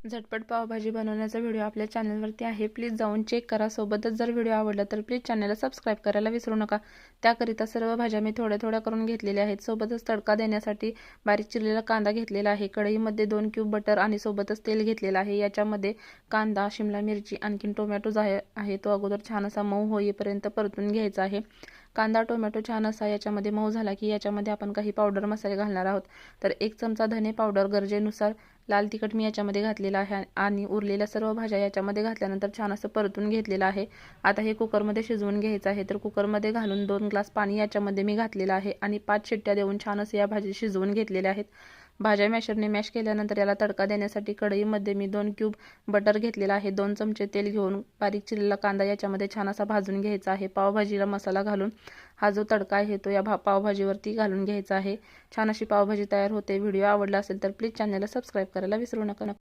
झटपट पावभाजी बनवण्याचा व्हिडिओ आपल्या चॅनलवरती आहे, प्लीज जाऊन चेक करा। सोबतच जर व्हिडिओ आवडला तर प्लीज चॅनलला सबस्क्राईब करायला विसरू नका। त्याकरिता सर्व भाज्या मी थोड्या थोड्या करून घेतलेल्या आहेत। सोबतच तडका देण्यासाठी बारीक चिरलेला कांदा घेतलेला आहे। कढईमध्ये 2 क्यूब बटर आणि सोबतच तेल घेतलेलं आहे। याच्यामध्ये कांदा, शिमला मिरची आणखीन टोमॅटो आहे तो अगोदर छान असा मऊ होईपर्यंत परतून घ्यायचा आहे। कांदा टोमॅटो छान असा याच्यामध्ये मऊ झाला की याच्यामध्ये आपण काही पावडर मसाले घालणार आहोत। तर 1 चमचा धने पावडर, गरजेनुसार लाल तिखट मी याच्यामध्ये घातलेला आहे आणि उरलेल्या सर्व भाज्या याच्यामध्ये घातल्यानंतर छान असं परतून घेतलेलं आहे। आता हे कुकरमध्ये शिजवून घ्यायचं आहे। तर कुकरमध्ये घालून 2 ग्लास पाणी याच्यामध्ये मी घातलेलं आहे आणि 5 शिट्ट्या देऊन छान असे या भाजी शिजवून घेतलेल्या आहेत। भाज्या मॅशरने मॅश केल्यानंतर याला तडका देण्यासाठी कढईमध्ये मी 2 क्यूब बटर घेतलेला आहे। 2 चमचे तेल घेऊन बारीक चिरलेला कांदा याच्यामध्ये छान असा भाजून घ्यायचा आहे। पावभाजीला मसाला घालून हा जो तडका आहे तो या पावभाजीवरती घालून घ्यायचा आहे। छान अशी पावभाजी तयार होते। व्हिडिओ आवडला असेल तर प्लीज चॅनलला सबस्क्राईब करायला विसरू नका।